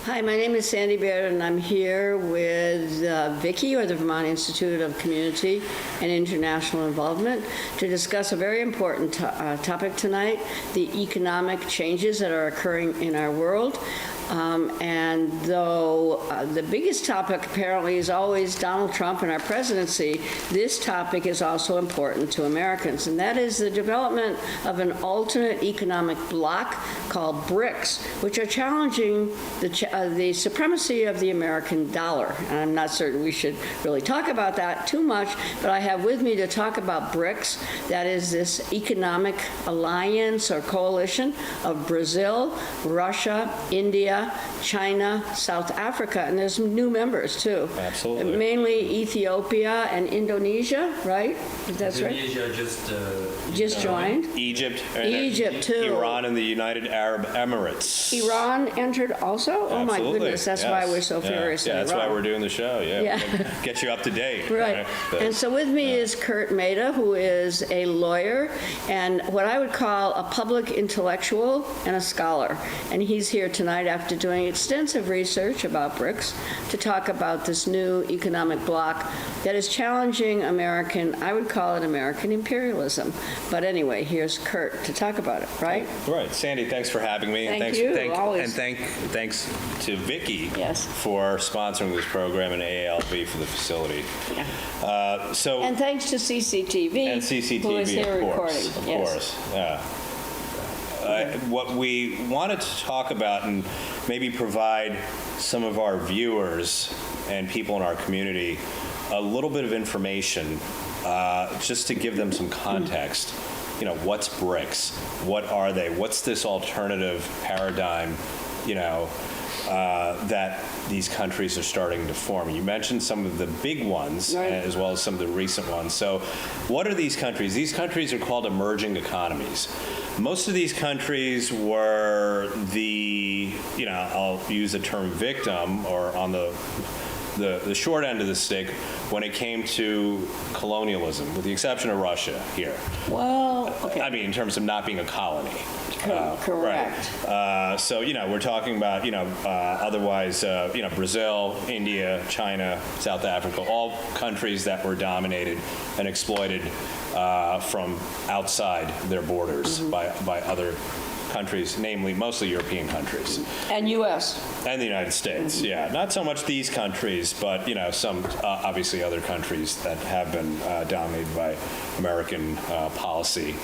Hi, my name is Sandy Baird, and I'm here with VICII, or the Vermont Institute of Community and International Involvement, to discuss a very important topic tonight, the economic changes that are occurring in our world. And though the biggest topic apparently is always Donald Trump and our presidency, this topic is also important to Americans, and that is the development of an alternate economic bloc called BRICS, which are challenging the supremacy of the American dollar. And I'm not certain we should really talk about that too much, but I have with me to talk about BRICS. That is this economic alliance or coalition of Brazil, Russia, India, China, South Africa, and there's some new members too. Absolutely. Mainly Ethiopia and Indonesia, right? That's right. Indonesia Just joined. Egypt. Egypt, too. Iran and the United Arab Emirates. Iran entered also? Oh my Absolutely. goodness, that's why we're so furious. Yeah, in that's Iran. why we're doing the show. Yeah. Get you up to date. Right. And so with me is Kurt Mehta, who is a lawyer and what I would call a public intellectual and a scholar. And he's here tonight after doing extensive research about BRICS to talk about this new economic bloc that is challenging American, I would call it American imperialism. But anyway, here's Kurt to talk about it, right? Right. Sandy, thanks for having me. Thank and you, always. And thanks to VICII Yes. for sponsoring this program and AALB for the facility. Yeah. So And thanks to CCTV. and CCTV, who is here of course, recording. of Yes. course, yeah. What we wanted to talk about and maybe provide some of our viewers and people in our community a little bit of information, just to give them some context. You know, what's BRICS? What are they? What's this alternative paradigm, that these countries are starting to form? You mentioned some of the big ones, Right. as well as some of the recent ones. So what are these countries? These countries are called emerging economies. Most of these countries were I'll use the term victim, or on the short end of the stick when it came to colonialism, with the exception of Russia here. Well, okay. I mean, in terms of not being a colony. Correct. Right. So, we're talking about, otherwise, Brazil, India, China, South Africa, all countries that were dominated and exploited from outside their borders by other countries, namely mostly European countries. And U.S. And the United States, yeah. Not so much these countries, but, some obviously other countries that have been dominated by American policy,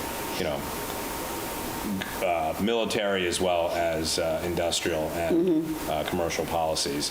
military as well as industrial and commercial policies.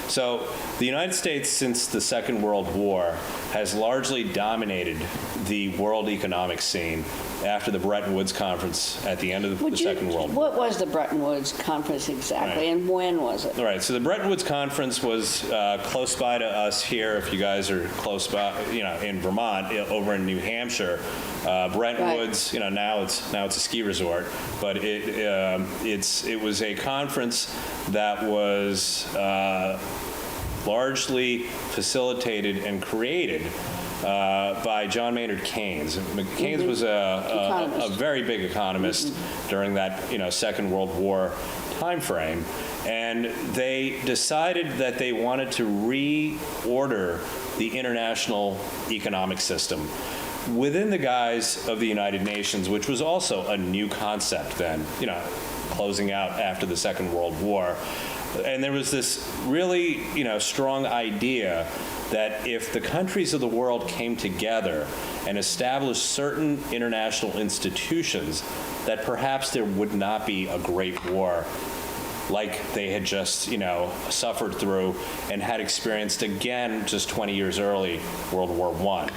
So the United States, since the Second World War, has largely dominated the world economic scene after the Bretton Woods Conference at the end of the Second World War. What was the Bretton Woods Conference exactly, Right. and when was it? All right, so the Bretton Woods Conference was close by to us here, if you guys are close by, in Vermont, over in New Hampshire. Bretton Right. Woods, now it's a ski resort, but it was a conference that was largely facilitated and created by John Maynard Keynes. Keynes was a very big economist during that Second World War time frame, and they decided that they wanted to reorder the international economic system within the guise of the United Nations, which was also a new concept then, closing out after the Second World War. And there was this really, strong idea that if the countries of the world came together and established certain international institutions, that perhaps there would not be a great war like they had just, suffered through and had experienced again just 20 years early, World War I.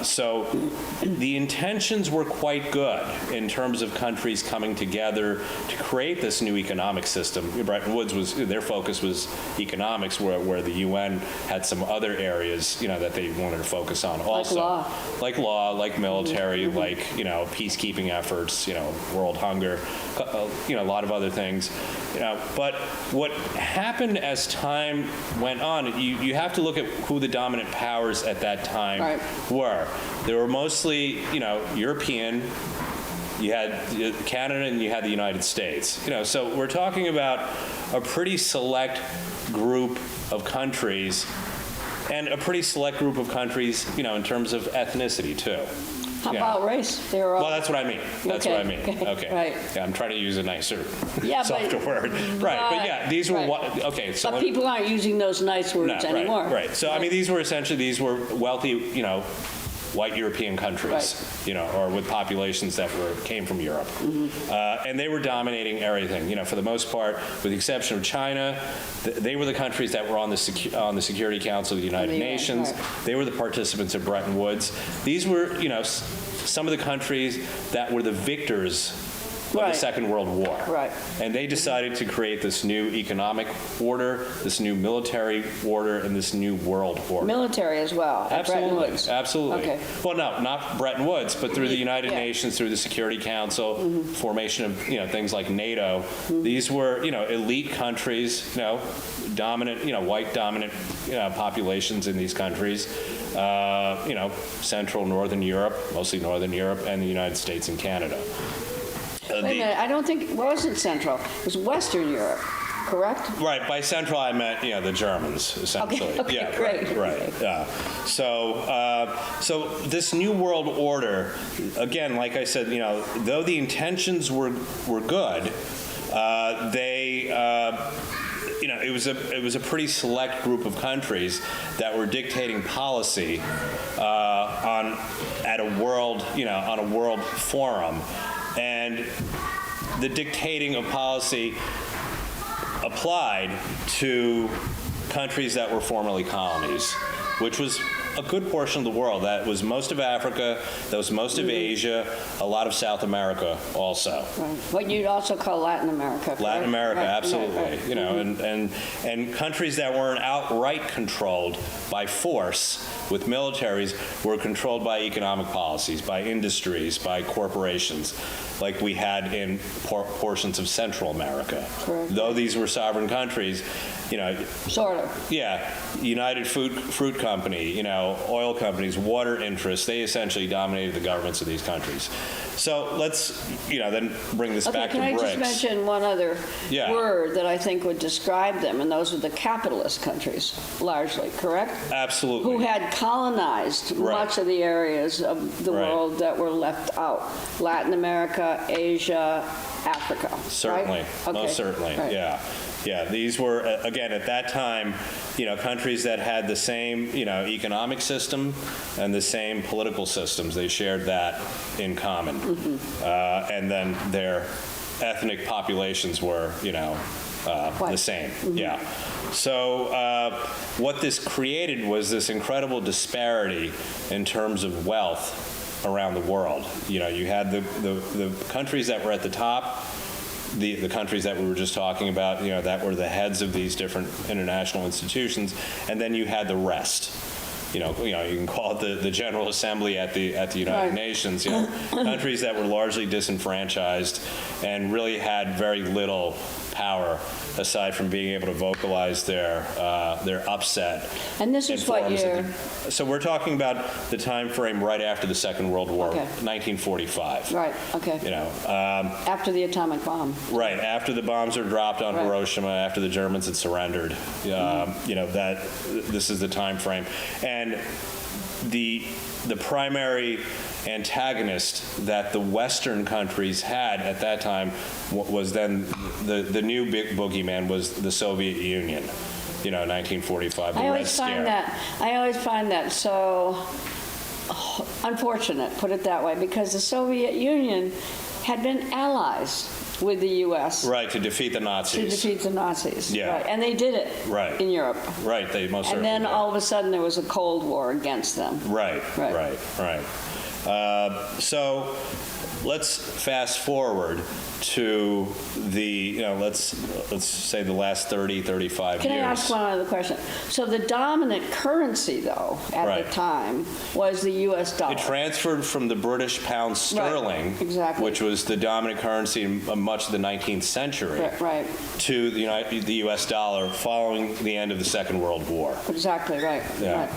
So the intentions were quite good in terms of countries coming together to create this new economic system. Bretton Woods their focus was economics, where the UN had some other areas, that they wanted to focus on also. Like law, like military, like, peacekeeping efforts, world hunger, a lot of other things. But what happened as time went on, you have to look at who the dominant powers at that time were. They were mostly, European. You had Canada and you had the United States. So we're talking about a pretty select group of countries, and a pretty select group of countries, in terms of ethnicity, too. How about race? They're all... Well, that's what I mean. That's what I mean. Okay. Right. Yeah, I'm trying to use a nicer, Yeah, softer word. Right, but yeah, these were... Right. Okay, so... But people aren't using those nice words anymore. Right. So, I mean, these were wealthy, white European countries, or with populations that came from Europe. And they were dominating everything, for the most part, with the exception of China. They were the countries that were on the Security Council of the United Nations. Right. They were the participants of Bretton Woods. These were, some of the countries that were the victors of the Second World War. Right. And they decided to create this new economic order, this new military order, and this new world order. Military as well, at Bretton Woods. Absolutely. Okay. Well, no, not Bretton Woods, but through the United Nations, through the Security Council, formation of, things like NATO. These were, elite countries, dominant, white dominant populations in these countries. Central, Northern Europe, mostly Northern Europe, and the United States and Canada. Wait a minute, I don't think it wasn't Central. It was Western Europe, correct? Right. By Central, I meant, the Germans, essentially. Okay, yeah, great. Right. Yeah. So this new world order, again, like I said, though the intentions were good, it was a pretty select group of countries that were dictating policy on a world forum. And the dictating of policy applied to countries that were formerly colonies, which was a good portion of the world. That was most of Africa, that was most of Asia, a lot of South America also. Right. What you'd also call Latin America, correct? Latin America, right. absolutely. Right. And countries that weren't outright controlled by force with militaries were controlled by economic policies, by industries, by corporations, like we had in portions of Central America. Correct. Though these were sovereign countries, Sort of. Yeah, United Fruit Company, oil companies, water interests, they essentially dominated the governments of these countries. So let's, then bring this back to BRICS. Can I just mention one other word that I think would describe them, and those are the capitalist countries, largely, correct? Absolutely. Who had colonized much of the areas of the world that were left out. Latin America, Asia, Africa. Certainly, right? Most certainly, right. Yeah, these were, again, at that time, countries that had the same, economic system and the same political systems. They shared that in common. And then their ethnic populations were, the same. Yeah. So what this created was this incredible disparity in terms of wealth around the world. You had the countries that were at the top, the countries that we were just talking about, that were the heads of these different international institutions, and then you had the rest. You can call it the General Assembly at the United Nations. Countries that were largely disenfranchised and really had very little power aside from being able to vocalize their upset. And this is what year? So we're talking about the time frame right after the Second World War, 1945. Right. Okay. After the atomic bomb. Right. After the bombs were dropped on Hiroshima, after the Germans had surrendered. That this is the time frame. And the primary antagonist that the Western countries had at that time was then the new big boogeyman was the Soviet Union. 1945, the Red Scare. I always find that so unfortunate, put it that way, because the Soviet Union had been allies with the U.S. Right, to defeat the Nazis. Yeah. Right. And they did it in Europe. Right, they most certainly And then did. all of a sudden there was a Cold War against them. Right. So let's fast forward to the, let's say the last 30, 35 years. Can I ask one other question? So the dominant currency, though, at the time was the U.S. dollar. It transferred from the British pound sterling, which was the dominant currency in much of the 19th century, to the U.S. dollar following the end of the Second World War. Exactly, right. Yeah.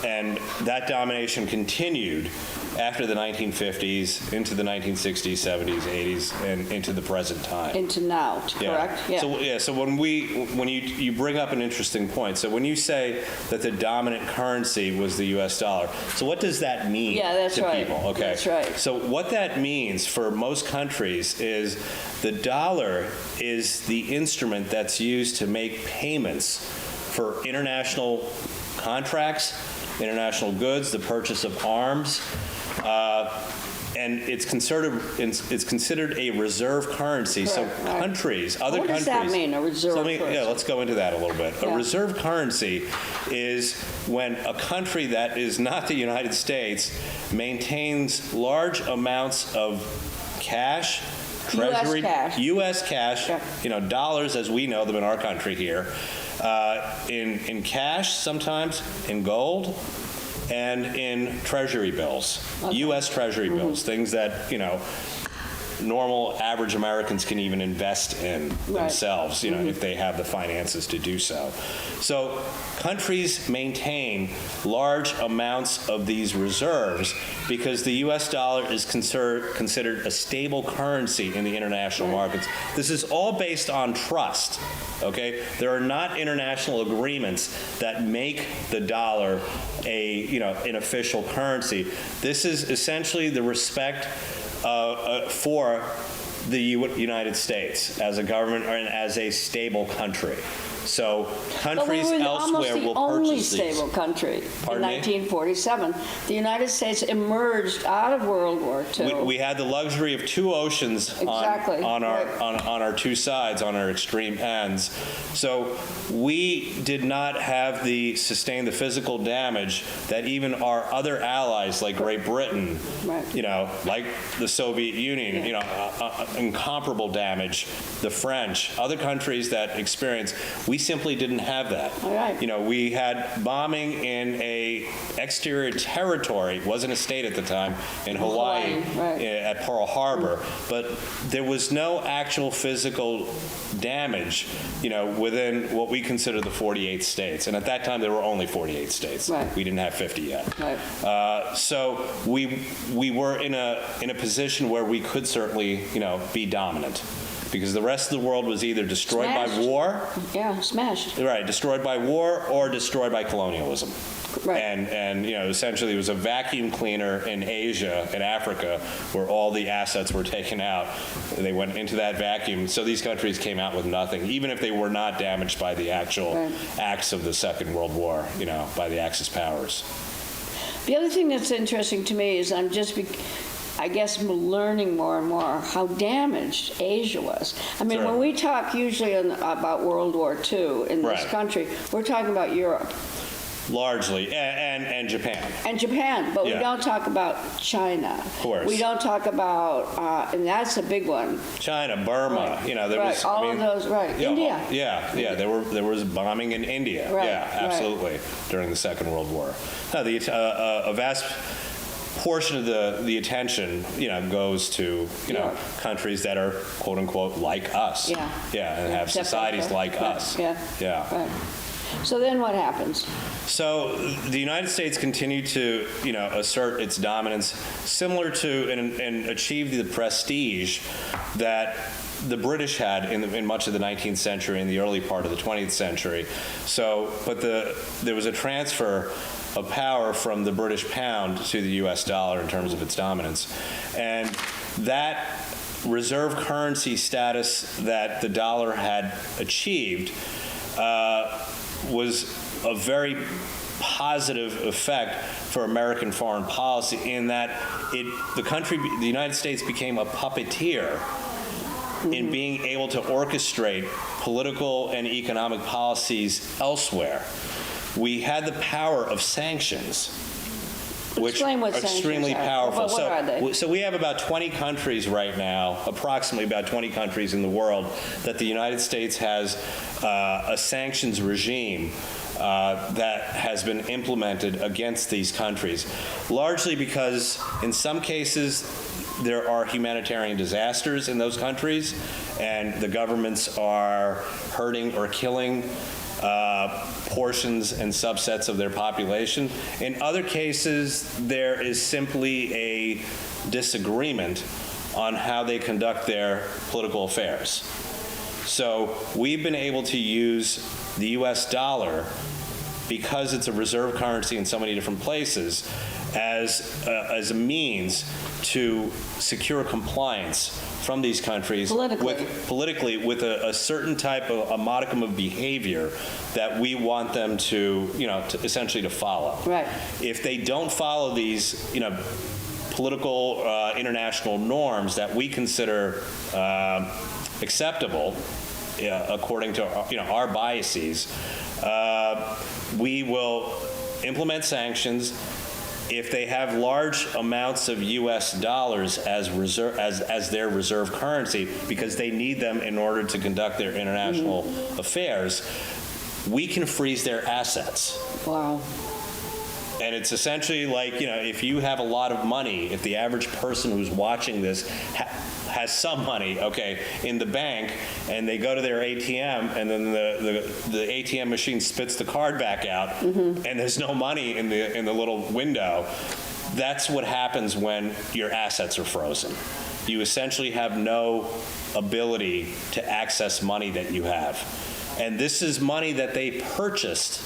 And that domination continued after the 1950s, into the 1960s, 70s, 80s, and into the present time. Into now, correct? Yeah. So when you bring up an interesting point. So when you say that the dominant currency was the U.S. dollar, so what does that mean to people? Okay. That's right. So what that means for most countries is the dollar is the instrument that's used to make payments for international contracts, international goods, the purchase of arms, and it's considered a reserve currency. Correct, So right. countries, other What countries. does that mean, a reserve currency? Yeah, let's go into that a little bit. Yeah. A reserve currency is when a country that is not the United States maintains large amounts of cash, treasury, U.S. cash, Yeah. Dollars as we know them in our country here, in cash sometimes, in gold, and in treasury bills, U.S. treasury bills, things that, normal average Americans can even invest in themselves, if they have the finances to do so. So countries maintain large amounts of these reserves because the U.S. dollar is considered a stable currency in the international markets. This is all based on trust, okay? There are not international agreements that make the dollar an official currency. This is essentially the respect for the United States as a government and as a stable country. So countries elsewhere will purchase these. But we were almost the only stable country in 1947. The United States emerged out of World War II. We had the luxury of two oceans on our two sides, on our extreme ends. So we did not have sustain the physical damage that even our other allies, like Great Britain, like the Soviet Union, incomparable damage, the French, other countries that experienced. We simply didn't have that. All right. We had bombing in a exterior territory, it wasn't a state at the time, in Hawaii, at Pearl Harbor, but there was no actual physical damage, within what we consider the 48 states. And at that time, there were only 48 states. Right. We didn't have 50 yet. Right. So we were in a position where we could certainly, be dominant. Because the rest of the world was either destroyed by war. Yeah, smashed. Right, destroyed by war or destroyed by colonialism. Right. And essentially it was a vacuum cleaner in Asia and Africa where all the assets were taken out. They went into that vacuum. So these countries came out with nothing, even if they were not damaged by the actual acts of the Second World War, by the Axis powers. The other thing that's interesting to me is I'm learning more and more how damaged Asia was. I mean, when we talk usually about World War II in this country, we're talking about Europe. Largely, and Japan. And Japan, but we don't talk about China. Of course. We don't talk about, and that's a big one. China, Burma, there was... all of those, India. There was bombing in India. Absolutely, during the Second World War. No, a vast portion of the attention, goes to, countries that are, quote unquote, like us. And have societies like us. Right. So then what happens? So the United States continued to, assert its dominance, similar to and achieve the prestige that the British had in much of the 19th century and the early part of the 20th century. So, but there was a transfer of power from the British pound to the U.S. dollar in terms of its dominance. And that reserve currency status that the dollar had achieved was a very positive effect for American foreign policy in that the United States became a puppeteer in being able to orchestrate political and economic policies elsewhere. We had the power of sanctions, which are extremely powerful. What are they? So we have about 20 countries right now, approximately about 20 countries in the world, that the United States has a sanctions regime that has been implemented against these countries, largely because in some cases there are humanitarian disasters in those countries, and the governments are hurting or killing portions and subsets of their population. In other cases, there is simply a disagreement on how they conduct their political affairs. So we've been able to use the US dollar, because it's a reserve currency in so many different places, as a means to secure compliance from these countries politically with a certain type of a modicum of behavior that we want them to, to essentially to follow. Right. If they don't follow these, political international norms that we consider acceptable, according to our biases, we will implement sanctions. If they have large amounts of U.S. dollars as reserve, as their reserve currency, because they need them in order to conduct their international affairs, we can freeze their assets. Wow. And it's essentially like, if you have a lot of money, if the average person who's watching this has some money, in the bank, and they go to their ATM, and then the ATM machine spits the card back out, and there's no money in the little window. That's what happens when your assets are frozen. You essentially have no ability to access money that you have. And this is money that they purchased,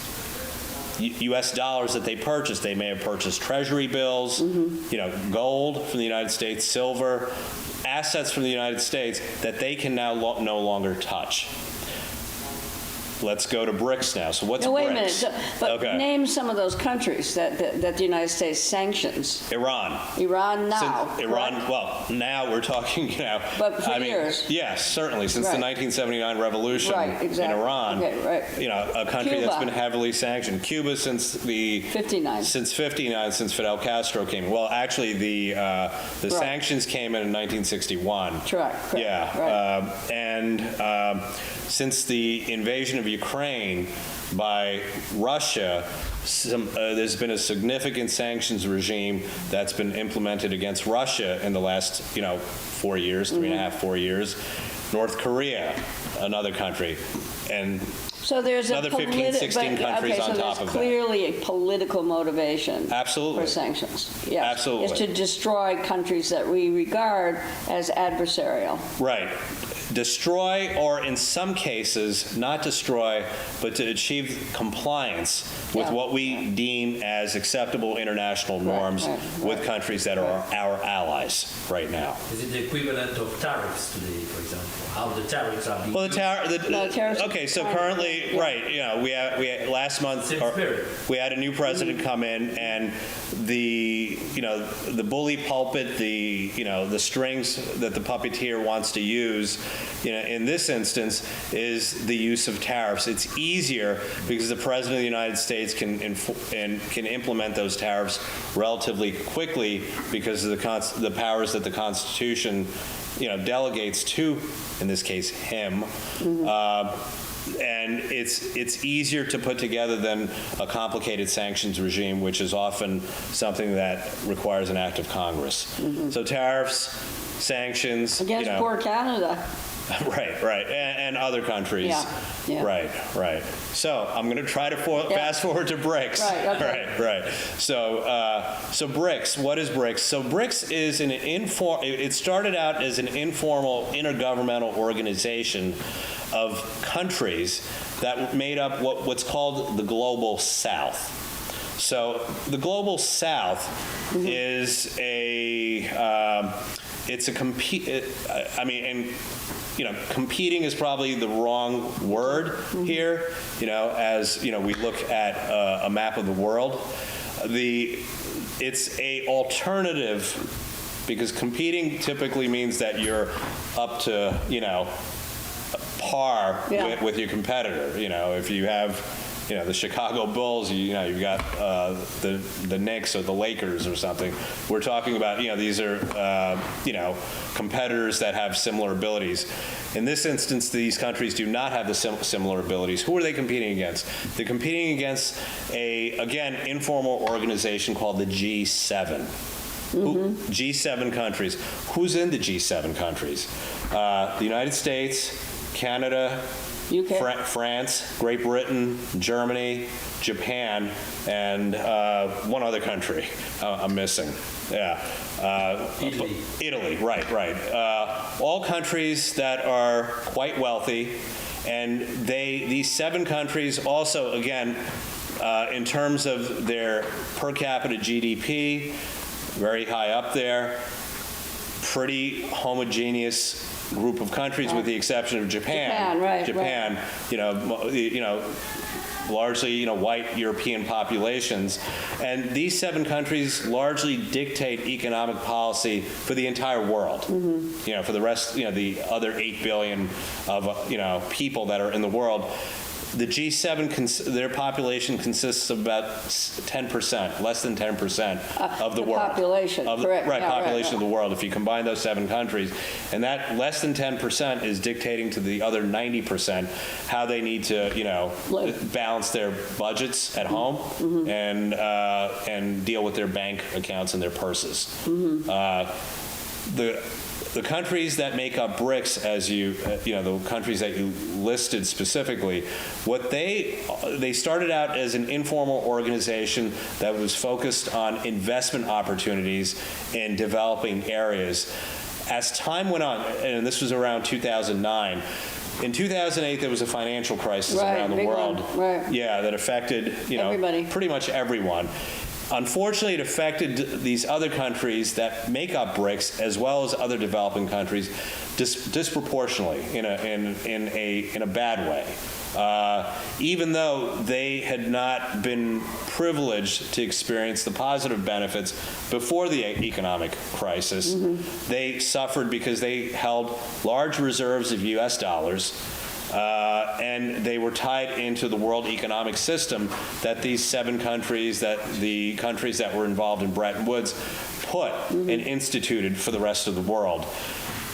U.S. dollars that they purchased. They may have purchased treasury bills, gold from the United States, silver, assets from the United States that they can now no longer touch. Let's go to BRICS now. So what's BRICS? Wait a minute. But name some of those countries that the United States sanctions. Iran. Iran now. Iran. Well, now we're talking. But for years. Yes, certainly since the 1979 revolution in Iran. A country Cuba. that's been heavily sanctioned. Cuba since the 59. Since Fidel Castro came. Well, actually, the sanctions came in 1961. Correct. Yeah. And since the invasion of Ukraine by Russia, there's been a significant sanctions regime that's been implemented against Russia in the last, 4 years, 3.5, 4 years. North Korea, another country, and so there's another 15, 16 countries on top of that. So there's clearly a political motivation for sanctions. Yes. Absolutely. It's to destroy countries that we regard as adversarial. Right. Destroy, or in some cases, not destroy, but to achieve compliance with what we deem as acceptable international norms with countries that are our allies right now. Is it the equivalent of tariffs today, for example? How the tariffs are being tariffs. Okay, so currently, we had last month, we had a new president come in, and the bully pulpit, the strings that the puppeteer wants to use, in this instance, is the use of tariffs. It's easier because the President of the United States can implement those tariffs relatively quickly because of the powers that the Constitution, delegates to, in this case, him. And it's easier to put together than a complicated sanctions regime, which is often something that requires an act of Congress. So tariffs, sanctions. Against poor Canada. Right, and other countries. Yeah. Right. So I'm going to try to fast forward to BRICS. Right. So BRICS. What is BRICS? So BRICS is it started out as an informal intergovernmental organization of countries that made up what's called the Global South. So the Global South is competing is probably the wrong word here, as, we look at a map of the world. It's a alternative, because competing typically means that you're up to, par with your competitor. If you have, the Chicago Bulls, you've got the Knicks or the Lakers or something. We're talking about, these are, competitors that have similar abilities. In this instance, these countries do not have the similar abilities. Who are they competing against? They're competing against again, informal organization called the G7. G7 countries. Who's in the G7 countries? The United States, Canada, UK? France, Great Britain, Germany, Japan, and one other country I'm missing. Yeah. Italy. Italy, right. All countries that are quite wealthy, and these 7 countries also, again, in terms of their per capita GDP, very high up there, pretty homogeneous group of countries with the exception of Japan. Japan, right. Japan, largely, white European populations. And these 7 countries largely dictate economic policy for the entire world. For the rest, the other 8 billion of, people that are in the world. The G7, their population consists of about 10%, less than 10% of the world. Population, correct. Right, population of the world, if you combine those 7 countries. And that less than 10% is dictating to the other 90% how they need to, balance their budgets at home and deal with their bank accounts and their purses. The countries that make up BRICS, as the countries that you listed specifically, what they started out as an informal organization that was focused on investment opportunities in developing areas. As time went on, and this was around 2009, in 2008, there was a financial crisis around the world. Right. Yeah, that affected, everybody. Pretty much everyone. Unfortunately, it affected these other countries that make up BRICS, as well as other developing countries, disproportionately in a bad way. Even though they had not been privileged to experience the positive benefits before the economic crisis, they suffered because they held large reserves of U.S. dollars. And they were tied into the world economic system that these 7 countries, the countries that were involved in Bretton Woods, put and instituted for the rest of the world.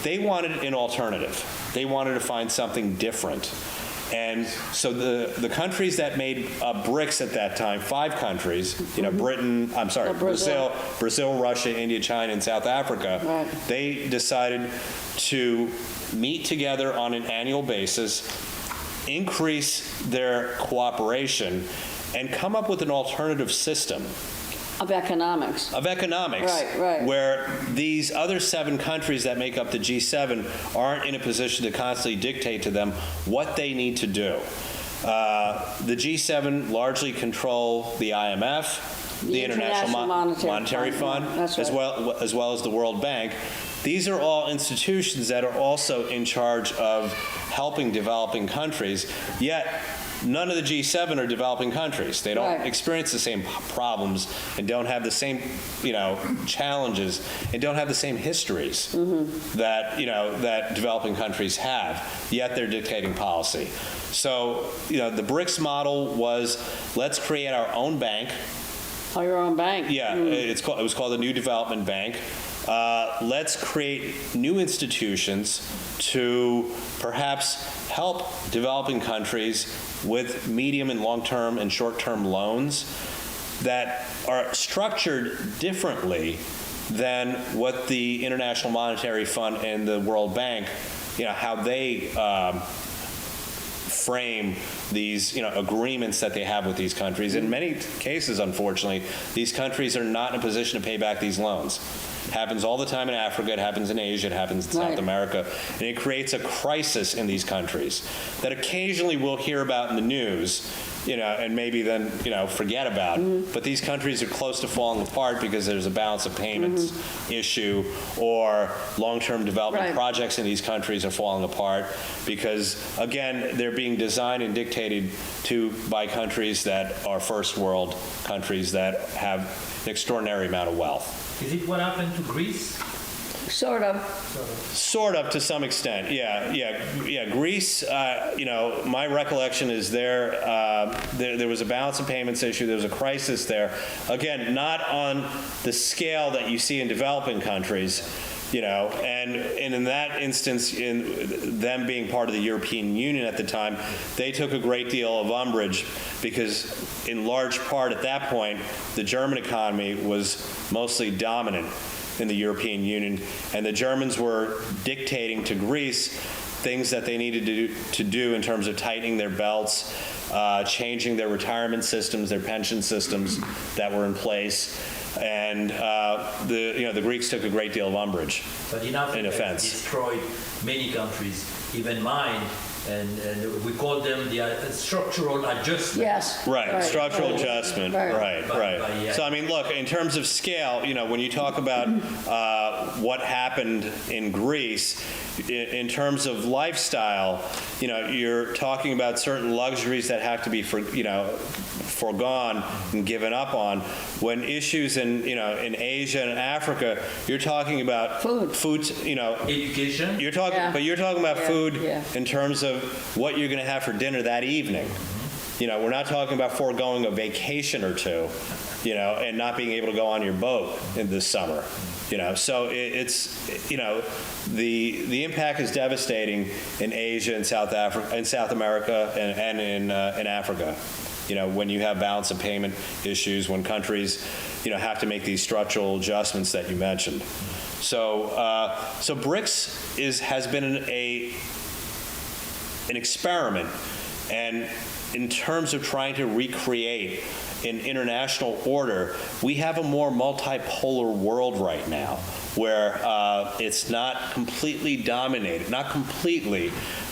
They wanted an alternative. They wanted to find something different. And so the countries that made BRICS at that time, 5 countries, Brazil, Russia, India, China, and South Africa, they decided to meet together on an annual basis, increase their cooperation, and come up with an alternative system. Of economics. Right. Where these other 7 countries that make up the G7 aren't in a position to constantly dictate to them what they need to do. The G7 largely control the IMF, the International Monetary Fund, That's right. as well as the World Bank. These are all institutions that are also in charge of helping developing countries, yet none of the G7 are developing countries. They don't experience the same problems and don't have the same, challenges and don't have the same histories that, that developing countries have, yet they're dictating policy. So, the BRICS model was, let's create our own bank. Oh, your own bank? Yeah, it was called the New Development Bank. Let's create new institutions to perhaps help developing countries with medium and long-term and short-term loans that are structured differently than what the International Monetary Fund and the World Bank, how they frame these, agreements that they have with these countries. In many cases, unfortunately, these countries are not in a position to pay back these loans. It happens all the time in Africa, it happens in Asia, it happens in South America, and it creates a crisis in these countries that occasionally we'll hear about in the news, and maybe then, forget about. But these countries are close to falling apart because there's a balance of payments issue, or long-term development projects in these countries are falling apart because, again, they're being designed and dictated to by countries that are first world countries that have an extraordinary amount of wealth. Is it what happened to Greece? Sort of, to some extent, yeah. Greece, my recollection is there was a balance of payments issue. There was a crisis there. Again, not on the scale that you see in developing countries, and in that instance, in them being part of the European Union at the time, they took a great deal of umbrage because, in large part at that point, the German economy was mostly dominant in the European Union, and the Germans were dictating to Greece things that they needed to do in terms of tightening their belts, changing their retirement systems, their pension systems that were in place. And the Greeks took a great deal of umbrage. But in Africa, in offense. It destroyed many countries, even mine, and we call them the structural adjustment. Yes. Right, structural adjustment, right. Yeah. So, I mean, look, in terms of scale, when you talk about what happened in Greece, in terms of lifestyle, you're talking about certain luxuries that have to be, foregone and given up on. When issues in Asia and Africa, you're talking about food, education. You're talking, Yeah. but you're talking about Yeah. food Yeah. in terms of what you're going to have for dinner that evening. We're not talking about foregoing a vacation or two, and not being able to go on your boat in this summer. So it's the impact is devastating in Asia and South Africa, in South America, and in Africa. When you have balance of payment issues, when countries, have to make these structural adjustments that you mentioned. So BRICS has been an experiment, and in terms of trying to recreate an international order, we have a more multipolar world right now, where it's not completely dominated, not completely,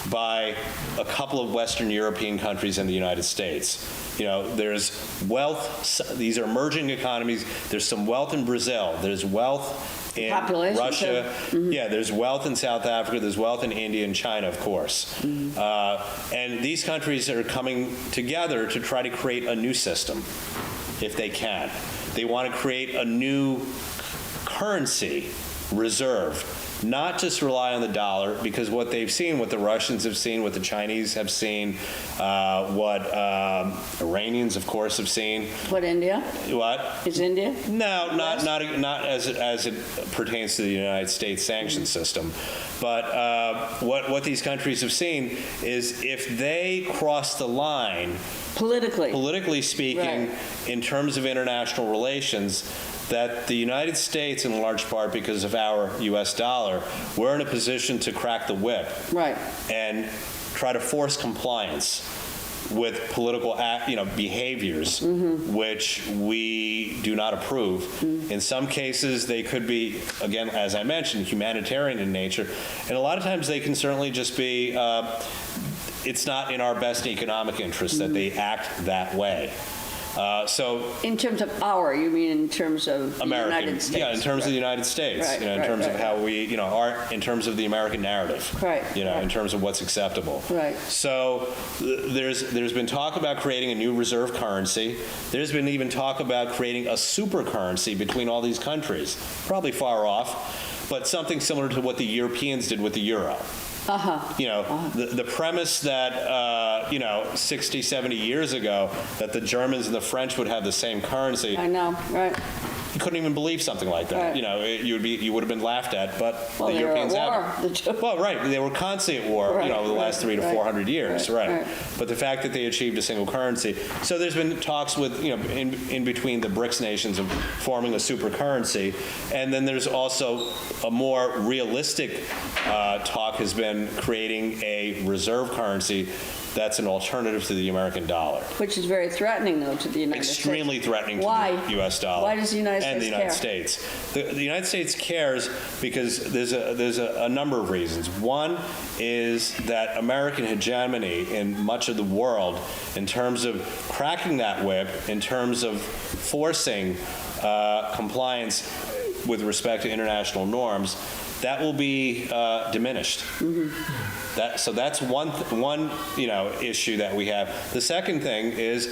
by a couple of Western European countries and the United States. There's wealth, these are emerging economies, there's some wealth in Brazil, there's wealth in Population, Russia, too. yeah, there's wealth in South Africa, there's wealth in India and China, of course. And these countries are coming together to try to create a new system, if they can. They want to create a new currency reserve, not just rely on the dollar, because what they've seen, what the Russians have seen, what the Chinese have seen, what Iranians, of course, have seen. What, India? What? Is India? No, not as it pertains to the United States sanction system. But what these countries have seen is if they cross the line, politically speaking, Right. in terms of international relations, that the United States, in large part because of our U.S. dollar, we're in a position to crack the whip Right. and try to force compliance with political behaviors, which we do not approve. In some cases, they could be, again, as I mentioned, humanitarian in nature, and a lot of times they can certainly just be, it's not in our best economic interest that they act that way. So In terms of you mean in terms of the United States? yeah, in terms of the United States, Right, in terms of how we, in terms of the American narrative, Right, in terms of what's acceptable. Right. So there's been talk about creating a new reserve currency. There's been even talk about creating a super currency between all these countries. Probably far off, but something similar to what the Europeans did with the euro. The premise that, 60, 70 years ago, that the Germans and the French would have the same currency, I know, right. you couldn't even believe something like that. Right. You would have been laughed at, but Well, the they were Europeans at war. haven't. Well, right, they were constantly at war, Right, over the last 300 to right, 400 years, right, right. right. But the fact that they achieved a single currency. So there's been talks with, in between the BRICS nations of forming a super currency, and then there's also a more realistic talk has been creating a reserve currency that's an alternative to the American dollar. Which is very threatening, though, to the United States. Extremely threatening to Why? the U.S. dollar. Why does the United and States the United care? States. The United States cares because there's a number of reasons. One is that American hegemony in much of the world, in terms of cracking that whip, in terms of forcing compliance with respect to international norms, that will be diminished. So that's one issue that we have. The second thing is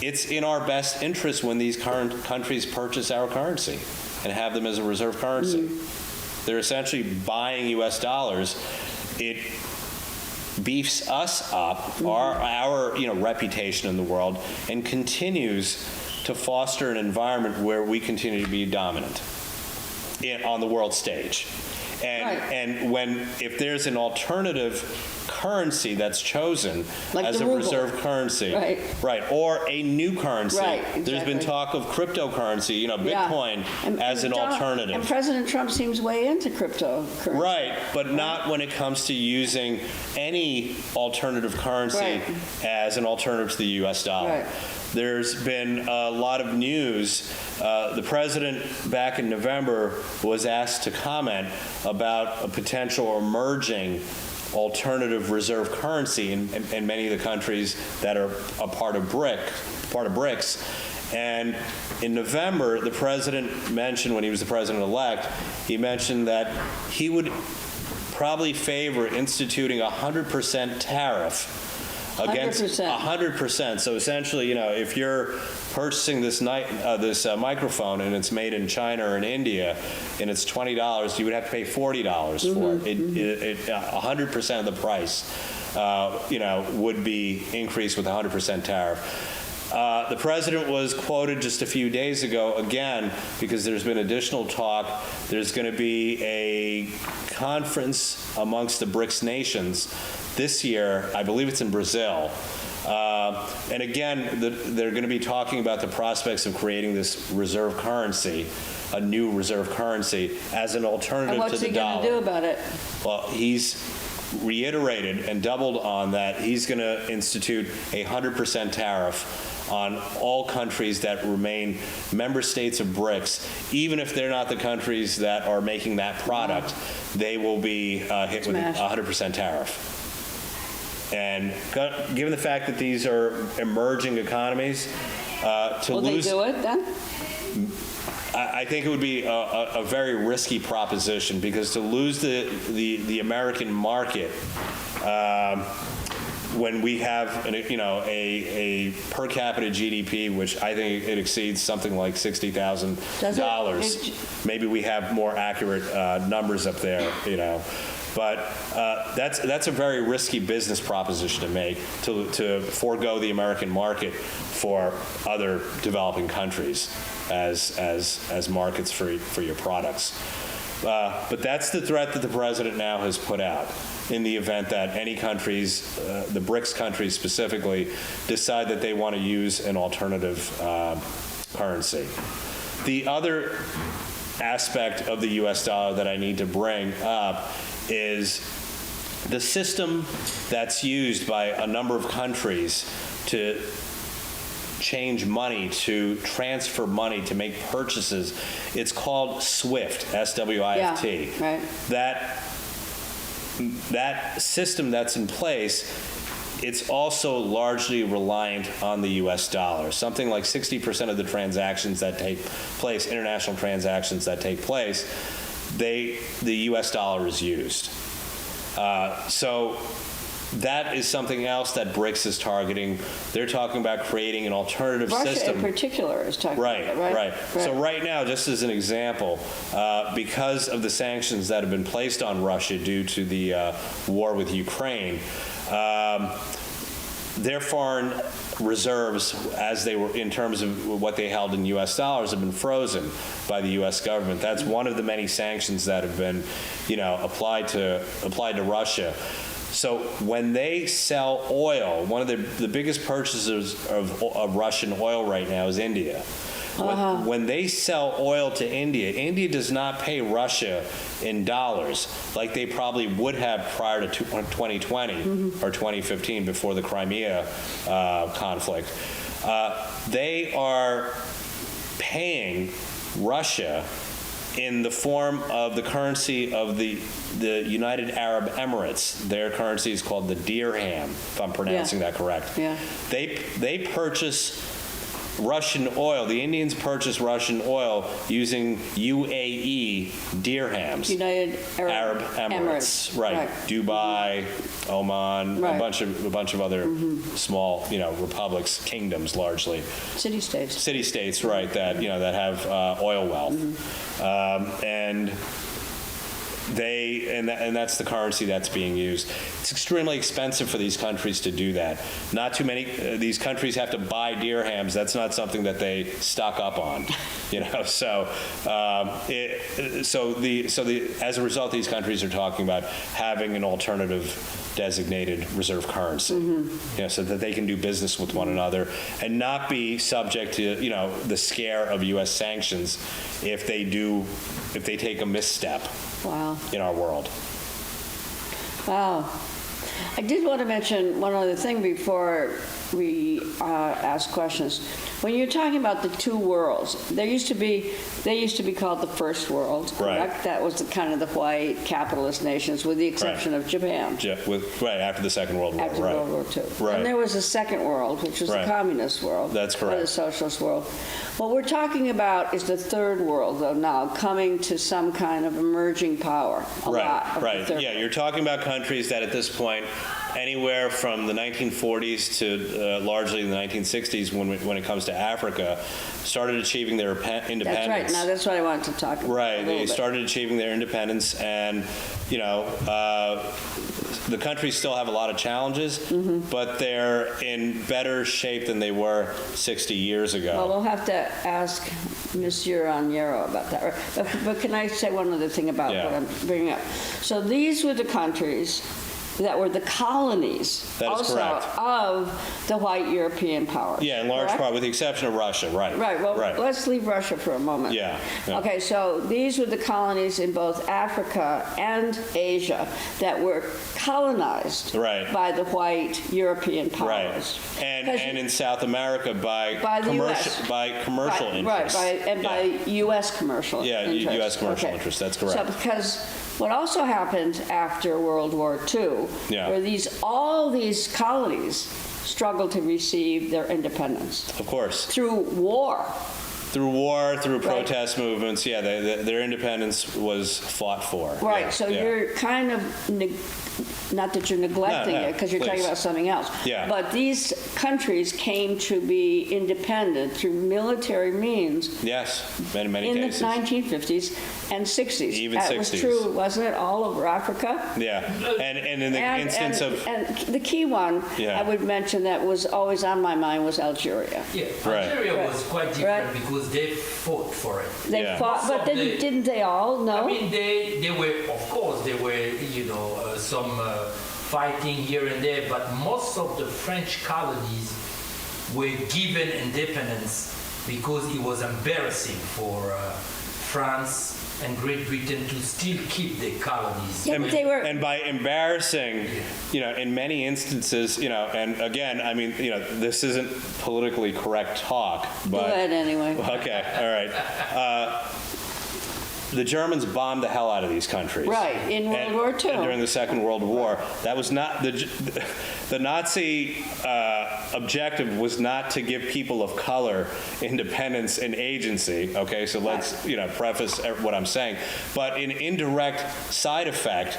it's in our best interest when these countries purchase our currency and have them as a reserve currency. They're essentially buying U.S. dollars. It beefs us up, our reputation in the world, and continues to foster an environment where we continue to be dominant on the world stage. And if there's an alternative currency that's chosen Like as the a ruble. reserve currency, Right. or a new currency. Right, There's been exactly. talk of cryptocurrency, Bitcoin as an alternative. And President Trump seems way into cryptocurrency. Right, but not when it comes to using any alternative currency Right. as an alternative to the U.S. dollar. Right. There's been a lot of news. The president, back in November, was asked to comment about a potential emerging alternative reserve currency in many of the countries that are a part of BRICS. And in November, the president mentioned, when he was the president-elect, he mentioned that he would probably favor instituting a 100% tariff against 100%. So essentially, if you're purchasing this microphone and it's made in China or in India and it's $20, you would have to pay $40 for it. 100% of the price, would be increased with a 100% tariff. The president was quoted just a few days ago, again, because there's been additional talk. There's going to be a conference amongst the BRICS nations this year. I believe it's in Brazil. And again, they're going to be talking about the prospects of creating this reserve currency, a new reserve currency, as an alternative to the dollar. And what's he going to do about it? Well, he's reiterated and doubled on that. He's going to institute a 100% tariff on all countries that remain member states of BRICS. Even if they're not the countries that are making that product, they will be hit with a 100% tariff. And given the fact that these are emerging economies, Will they do it then? I think it would be a very risky proposition, because to lose the American market when we have a per capita GDP, which I think it exceeds something like $60,000. Maybe we have more accurate numbers up there, But that's a very risky business proposition to make, to forego the American market for other developing countries as markets for your products. But that's the threat that the president now has put out, in the event that any countries, the BRICS countries specifically, decide that they want to use an alternative currency. The other aspect of the U.S. dollar that I need to bring up is the system that's used by a number of countries to change money, to transfer money, to make purchases. It's called SWIFT, S-W-I-F-T. Yeah, right. That system that's in place, it's also largely reliant on the U.S. dollar. Something like 60% of the transactions that take place, international transactions that take place, the U.S. dollar is used. So that is something else that BRICS is targeting. They're talking about creating an alternative system. Russia in particular is talking about it, right? Right. So right now, just as an example, because of the sanctions that have been placed on Russia due to the war with Ukraine, their foreign reserves, as they were in terms of what they held in U.S. dollars, have been frozen by the U.S. government. That's one of the many sanctions that have been, applied to Russia. So when they sell oil, one of the biggest purchasers of Russian oil right now is India. When they sell oil to India, India does not pay Russia in dollars like they probably would have prior to 2020 or 2015, before the Crimea conflict. They are paying Russia in the form of the currency of the United Arab Emirates. Their currency is called the dirham, if I'm pronouncing that correct. Yeah. They purchase Russian oil. The Indians purchase Russian oil using UAE dirhams. United Arab Emirates. Right. Dubai, Oman, Right. a bunch of other small, republics, kingdoms largely. City-states. City-states, right, that, that have oil wealth. And and that's the currency that's being used. It's extremely expensive for these countries to do that. Not too many, these countries have to buy dirhams. That's not something that they stock up on, So, as a result, these countries are talking about having an alternative designated reserve currency, so that they can do business with one another and not be subject to, the scare of U.S. sanctions if they take a misstep in our world. Wow. I did want to mention one other thing before we ask questions. When you're talking about the two worlds, they used to be called the first world, correct? Right. That was kind of the white capitalist nations, with the exception of Japan. After the Second World War. After World War II. Right. And there was a second world, which was the communist world. That's correct. Or the socialist world. What we're talking about is the third world, though, now coming to some kind of emerging power. Right. Yeah, you're talking about countries that at this point, anywhere from the 1940s to largely the 1960s, when it comes to Africa, started achieving their independence. That's right. Now that's what I wanted to talk about. Right. They started achieving their independence, and the countries still have a lot of challenges, but they're in better shape than they were 60 years ago. Well, we'll have to ask Monsieur Aniero about that. But can I say one other thing about what I'm bringing up? So these were the countries that were the colonies of the white European powers. Yeah, in large part, with the exception of Russia, right. Right, well, let's leave Russia for a moment. Yeah. Okay, so these were the colonies in both Africa and Asia that were colonized by the white European powers. Right, and in South America by commercial interests. By U.S. commercial interests. Yeah, U.S. commercial interests, that's correct. So because what also happened after World War II were all these colonies struggled to receive their independence. Of course. Through war. Through protest movements, their independence was fought for. Right, so you're kind of, not that you're neglecting it, because you're talking about something else. Yeah. But these countries came to be independent through military means. Yes, in many cases. In the 1950s and 60s. Even 60s. That was true, wasn't it, all over Africa? Yeah, and in the instance of... And the key one I would mention that was always on my mind was Algeria. Yeah, Algeria was quite different because they fought for it. They fought, but didn't they all? No? I mean, they were, of course, there were, some fighting here and there, but most of the French colonies were given independence because it was embarrassing for France and Great Britain to still keep their colonies. Yeah, and by embarrassing, in many instances, and again, I mean, this isn't politically correct talk, but... Go ahead anyway. Okay, all right. The Germans bombed the hell out of these countries. Right, in World War II. And during the Second World War. That was not, the Nazi objective was not to give people of color independence and agency, okay? So let's, preface what I'm saying. But an indirect side effect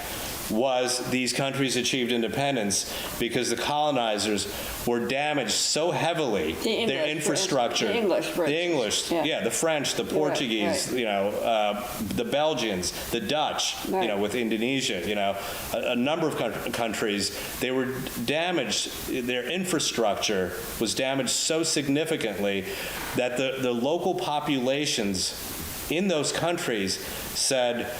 was these countries achieved independence because the colonizers were damaged so heavily, their infrastructure. The English, the French, the Portuguese, the Belgians, the Dutch, with Indonesia, a number of countries, they were damaged, their infrastructure was damaged so significantly that the local populations in those countries said,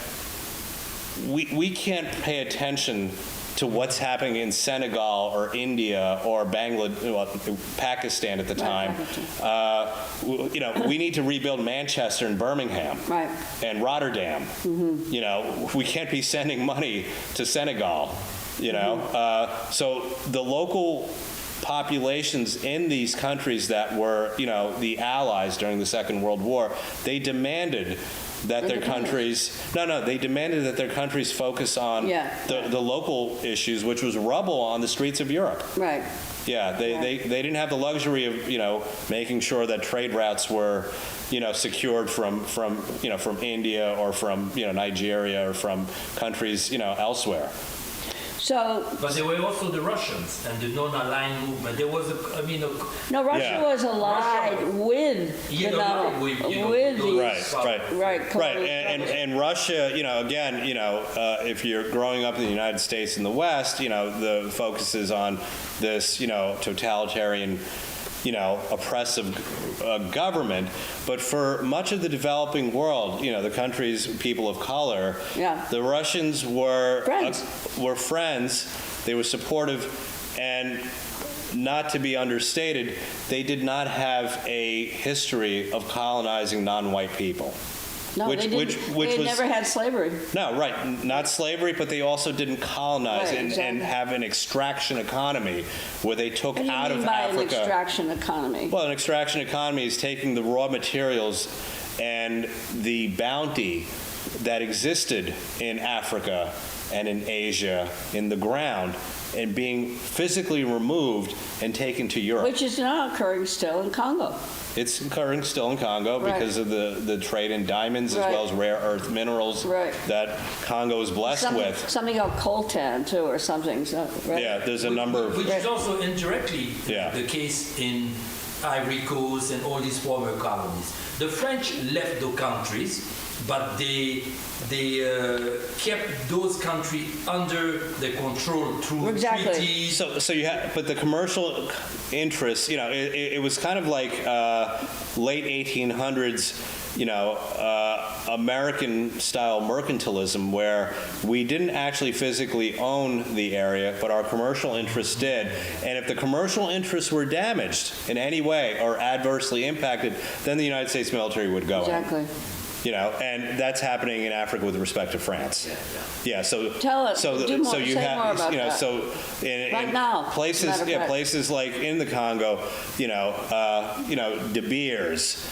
we can't pay attention to what's happening in Senegal or India or Pakistan at the time. We need to rebuild Manchester and Birmingham and Rotterdam. We can't be sending money to Senegal. So the local populations in these countries that were, the allies during the Second World War, they demanded that their countries they demanded that their countries focus on the local issues, which was rubble on the streets of Europe. Right. Yeah, they didn't have the luxury of making sure that trade routes were secured from India or from Nigeria or from countries elsewhere. But there were also the Russians and the non-aligned movement. There was, No, Russia Yeah. was allied with You the know, non- with, you know, with those- right, Right, and Russia, again, if you're growing up in the United States and the West, the focus is on this, totalitarian, oppressive government. But for much of the developing world, the countries, people of color, Yeah. the Russians were Friends. They were supportive, and not to be understated, they did not have a history of colonizing non-white people. No, which- they didn't. which they was- never had slavery. No, right, not slavery, but they also didn't colonize Right, and exactly. have an extraction economy where they took What do you out mean of by an Africa. extraction economy? Well, an extraction economy is taking the raw materials and the bounty that existed in Africa and in Asia in the ground and being physically removed and taken to Europe. Which is now occurring still in Congo. It's occurring still in Congo Right. because of the trade in diamonds as Right. well as rare earth minerals Right. that Congo is blessed with. Something called coltan too, or something. So, right? Yeah, there's a number of... Which is also indirectly Yeah. the case in Ivory Coast and all these former colonies. The French left the countries, but they kept those countries under the control through Exactly. treaties. So you have, but the commercial interests, it was kind of like late 1800s, American-style mercantilism, where we didn't actually physically own the area, but our commercial interests did. And if the commercial interests were damaged in any way or adversely impacted, then the United States military would go in. Exactly. And that's happening in Africa with respect to France. Yeah. So Tell us. So, Do more- so you say have, more about that. so in Right now, places, matter of fact. places like in the Congo, De Beers,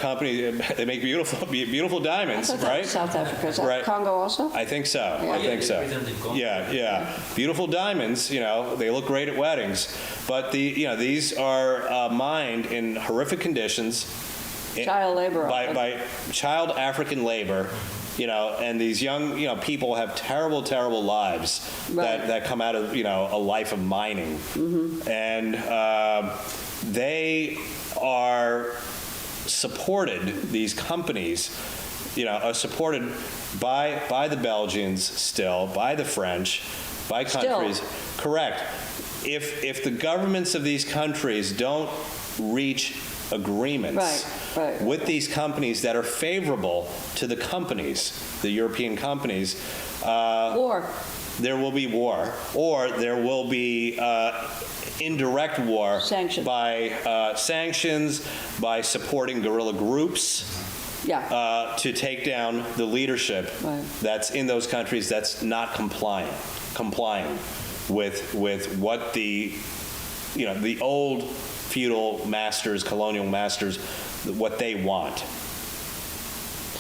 company, they make beautiful I diamonds, thought that right? was South Africa. Is that Right. Congo also? I think so. Yeah. I think so. They presented Congo. Yeah. Beautiful diamonds. They look great at weddings, but these are mined in horrific conditions. Child labor. By child African labor, and these young, people have terrible lives Right. that come out of, a life of mining. Mm-hmm. And they are supported, these companies, are supported by the Belgians still, by the French, by countries. Correct. If the governments of these countries don't reach agreements Right. with these companies that are favorable to the companies, the European companies, War. there will be war, or there will be indirect war Sanctions. by sanctions, by supporting guerrilla groups Yeah. to take down the leadership Right. that's in those countries that's not complying with what the old feudal masters, colonial masters, what they want,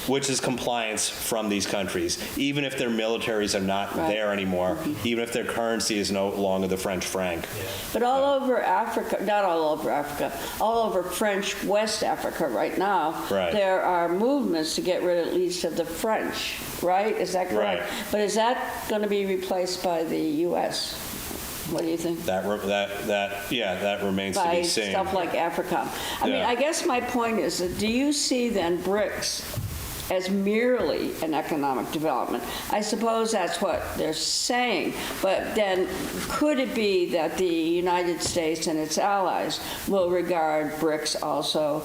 which is compliance from these countries, even if their militaries are not Right. there anymore, even if their currency is no longer the French franc. But all over Africa, not all over Africa, all over French West Africa right now, Right. there are movements to get rid at least of the French, right? Is that correct? Right. But is that going to be replaced by the U.S.? What do you think? That remains to By be seen. stuff like Africa. I mean, Yeah. I guess my point is that do you see then BRICS as merely an economic development? I suppose that's what they're saying, but then could it be that the United States and its allies will regard BRICS also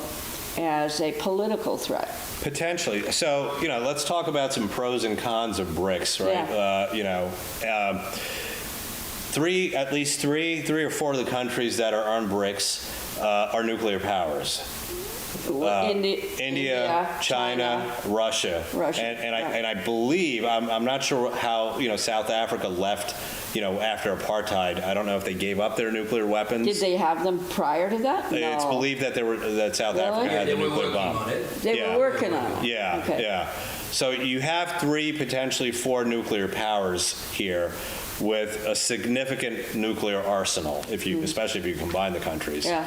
as a political threat? Potentially. So, let's talk about some pros and cons of BRICS, right? Yeah. At least three or four of the countries that are on BRICS are nuclear powers. India, China, Russia. And I believe, I'm not sure how, South Africa left, after apartheid. I don't know if they gave up their nuclear weapons. Did they have them prior to that? It's No. believed that South Really? Africa had They the were nuclear working bomb. on it. They Yeah. were working on it. Yeah, Okay. yeah. So you have three, potentially four nuclear powers here with a significant nuclear arsenal, especially if you combine the countries. Yeah.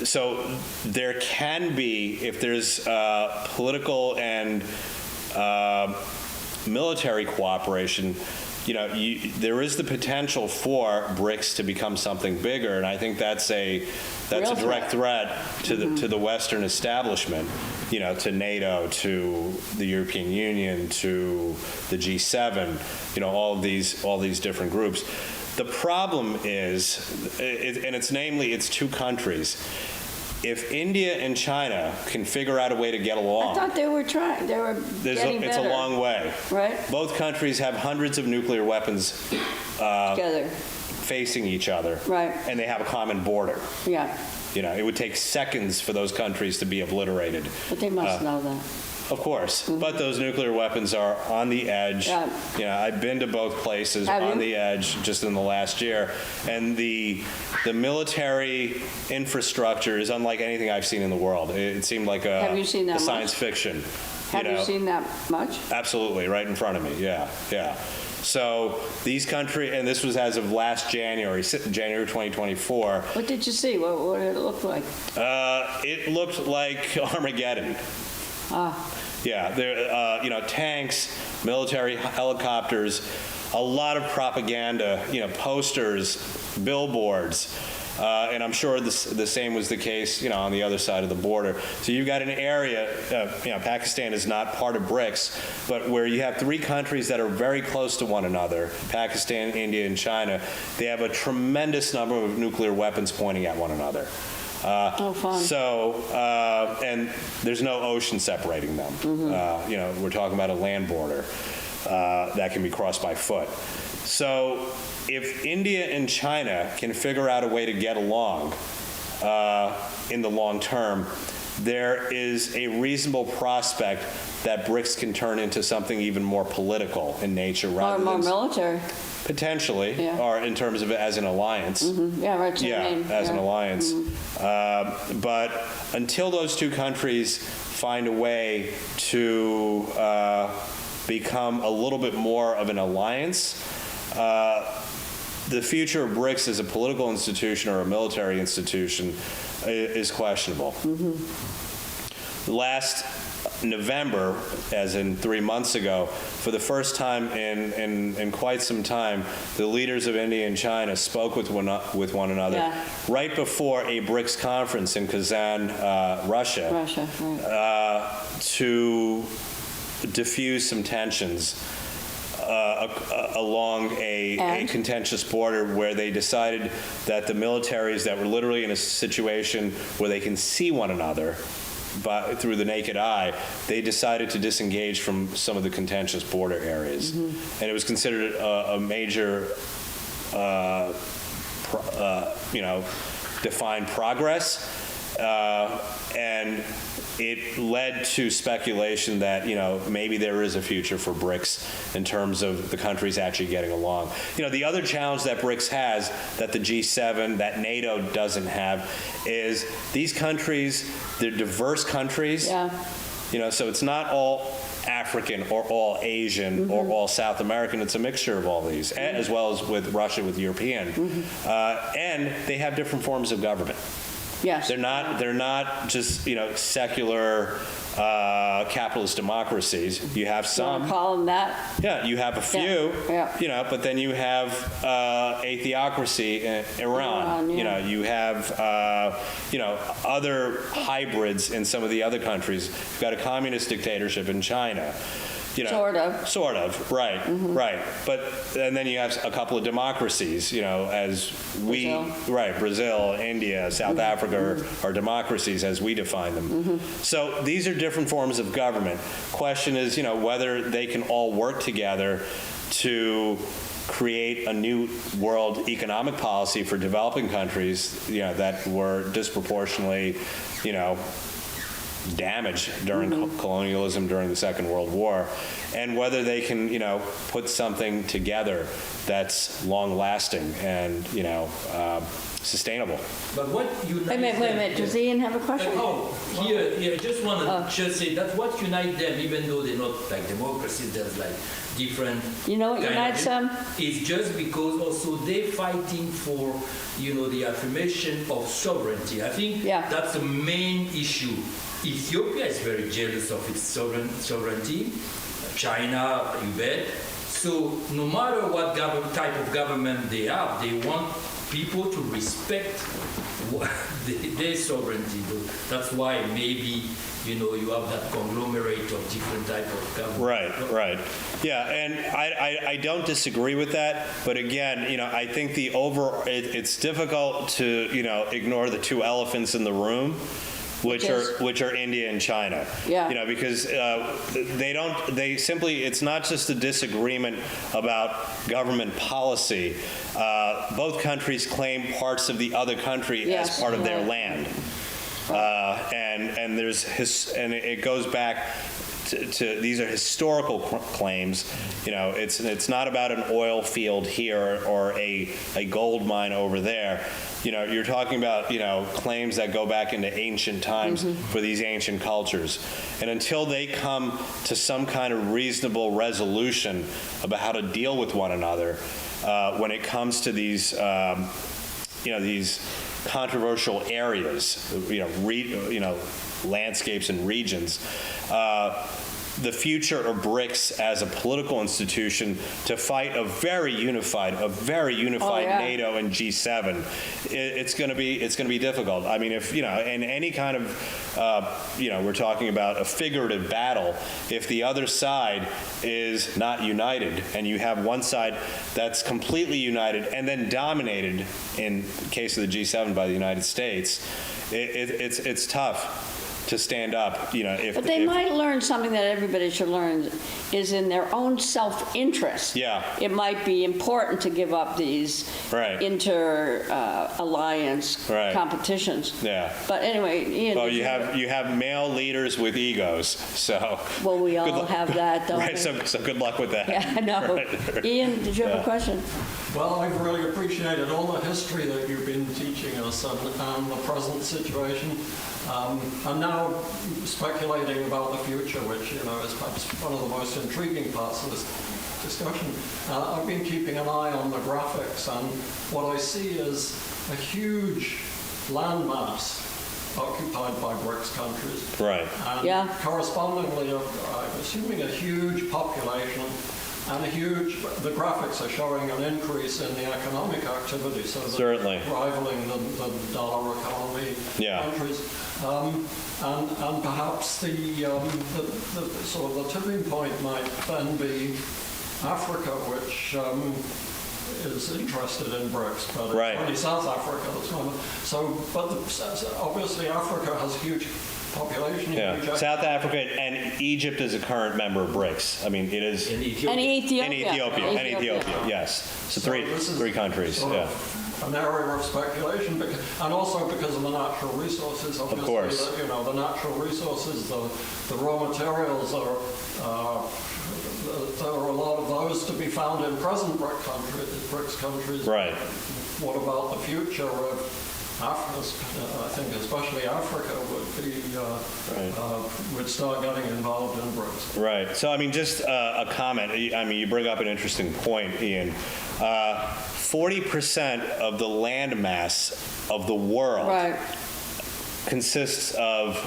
So there can be, if there's political and military cooperation, there is the potential for BRICS to become something bigger, and I think that's a direct threat to the Western establishment, to NATO, to the European Union, to the G7, all these different groups. The problem is, and it's two countries. If India and China can figure out a way to get along, I thought they were trying. They were getting better. It's a long way. Right. Both countries have hundreds of nuclear weapons Together. Facing each other. Right. And they have a common border. Yeah. It would take seconds for those countries to be obliterated. But they must know that. Of course, but those nuclear weapons are on the edge. Yeah. I've been to both places Have on you? the edge just in the last year, and the military infrastructure is unlike anything I've seen in the world. It seemed like Have you seen that a science much? fiction. Have you seen that much? Absolutely, right in front of me. Yeah. So these countries, and this was as of last January 2024. What did you see? What did it look like? It looked like Armageddon. Yeah, there, tanks, military helicopters, a lot of propaganda, posters, billboards, and I'm sure the same was the case, on the other side of the border. So you've got an area, Pakistan is not part of BRICS, but where you have three countries that are very close to one another, Pakistan, India, and China. They have a tremendous number of nuclear weapons pointing at one another. Fun. So, and there's no ocean separating them. We're talking about a land border that can be crossed by foot. So, if India and China can figure out a way to get along in the long term, there is a reasonable prospect that BRICS can turn into something even more political in nature rather Or more than military. potentially, Yeah. or in terms of it as an alliance. Yeah, right. As an alliance. But until those two countries find a way to become a little bit more of an alliance, the future of BRICS as a political institution or a military institution is questionable. Last November, as in 3 months ago, for the first time in quite some time, the leaders of India and China spoke with one another right before a BRICS conference in Kazan, Russia, right. to diffuse some tensions along a contentious border, where they decided that the militaries that were literally in a situation where they can see one another through the naked eye, they decided to disengage from some of the contentious border areas. And it was considered a major, defined progress. And it led to speculation that, maybe there is a future for BRICS in terms of the countries actually getting along. The other challenge that BRICS has that the G7, that NATO doesn't have, is these countries, they're diverse countries. So it's not all African or all Asian or all South American. It's a mixture of all these, as well as with Russia, with European. And they have different forms of government. Yes. They're not just, secular capitalist democracies. You have some. You want to call them that? Yeah, you have a few. Yeah. But then you have a theocracy in Iran. You have other hybrids in some of the other countries. You've got a communist dictatorship in China. Sort of, right, right. But and then you have a couple of democracies, as Brazil, India, South Africa are democracies as we define them. So these are different forms of government. Question is, whether they can all work together to create a new world economic policy for developing countries, that were disproportionately, damaged during colonialism during the Second World War, and whether they can, put something together that's long-lasting and, sustainable. But what unites Wait a minute. Does Ian have a question? I just want to just say that what unites them, even though they're not like democracies, there's like different. You know what unites them? It's just because also they're fighting for, the affirmation of sovereignty. I think that's the main issue. Ethiopia is very jealous of its sovereignty. China, you bet. So no matter what type of government they have, they want people to respect their sovereignty. That's why maybe, you have that conglomerate of different type of government. Right. Yeah, and I don't disagree with that, but again, I think it's difficult to, ignore the two elephants in the room, which are India and China. Yeah. Because it's not just a disagreement about government policy. Both countries claim parts of the other country as part of their land. And it goes back to these are historical claims. It's not about an oil field here or a gold mine over there. You're talking about claims that go back into ancient times for these ancient cultures, and until they come to some kind of reasonable resolution about how to deal with one another, when it comes to these these controversial areas, landscapes and regions. The future of BRICS as a political institution to fight a very unified NATO and G7, it's going to be difficult. I mean, if in any kind of we're talking about a figurative battle, if the other side is not united and you have one side that's completely united and then dominated, in the case of the G7, by the United States, it's tough to stand up, But they might learn something that everybody should learn is in their own self-interest. Yeah. It might be important to give up these inter-alliance competitions. Yeah. But anyway, Ian. Well, you have male leaders with egos, so. Well, we all have that, don't we? So good luck with that. Yeah, I know. Ian, did you have a question? Well, I've really appreciated all the history that you've been teaching us and the present situation. I'm now speculating about the future, which, is perhaps one of the most intriguing parts of this discussion. I've been keeping an eye on the graphics, and what I see is a huge landmass occupied by BRICS countries. Right. And correspondingly, I'm assuming a huge population and the graphics are showing an increase in the economic activity, so certainly rivaling the dollar economy countries. And perhaps the sort of the tipping point might then be Africa, which is interested in BRICS, but it's only South Africa that's one. Obviously Africa has huge population. Yeah, South Africa and Egypt is a current member of BRICS. I mean, it is. And Ethiopia. And Ethiopia, yes. So three countries. An area of speculation, and also because of the natural resources. Obviously, of course. The natural resources, the raw materials there are a lot of those to be found in present BRICS countries. Right. What about the future of Africa? I think especially Africa would start getting involved in BRICS. Right. So, I mean, just a comment. I mean, you bring up an interesting point, Ian. 40% of the land mass of the world consists of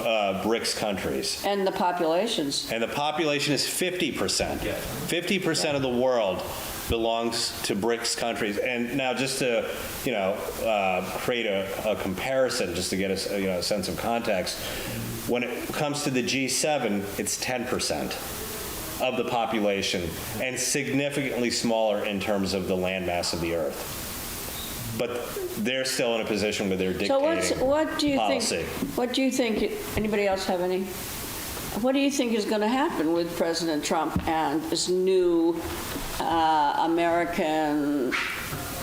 BRICS countries. And the populations. And the population is 50%. 50% of the world belongs to BRICS countries. And now just to, create a comparison, just to get a sense of context, when it comes to the G7, it's 10% of the population and significantly smaller in terms of the land mass of the earth. But they're still in a position where they're dictating what do you policy. What do you think, anybody else have any? What do you think is going to happen with President Trump and this new American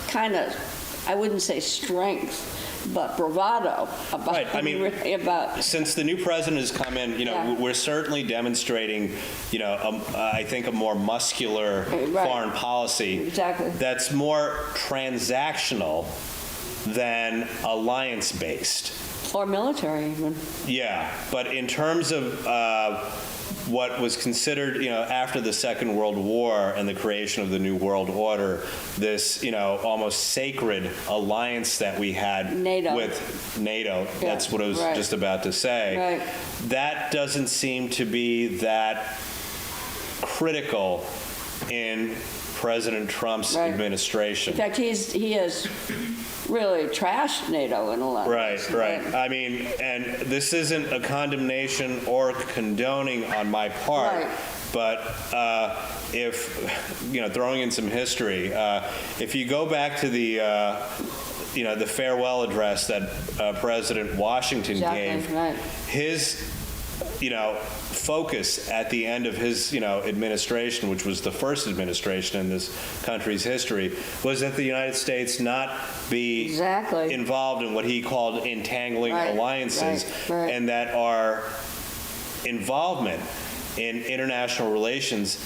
kind of, I wouldn't say strength, but bravado about, since the new president has come in, we're certainly demonstrating, I think a more muscular foreign policy that's more transactional than alliance-based. Or military, even. Yeah, but in terms of what was considered, after the Second World War and the creation of the New World Order, this, almost sacred alliance that we had with NATO, that's what I was just about to say, that doesn't seem to be that critical in President Trump's Right. administration. In fact, he has really trashed NATO in a lot of ways. Right. I mean, and this isn't a condemnation or condoning on my part, Right. but if, throwing in some history, if you go back to the farewell address that President Washington gave, Right. his, focus at the end of his, administration, which was the first administration in this country's history, was that the United States not be Exactly. involved in what he called entangling Right, alliances, right. and that our involvement in international relations,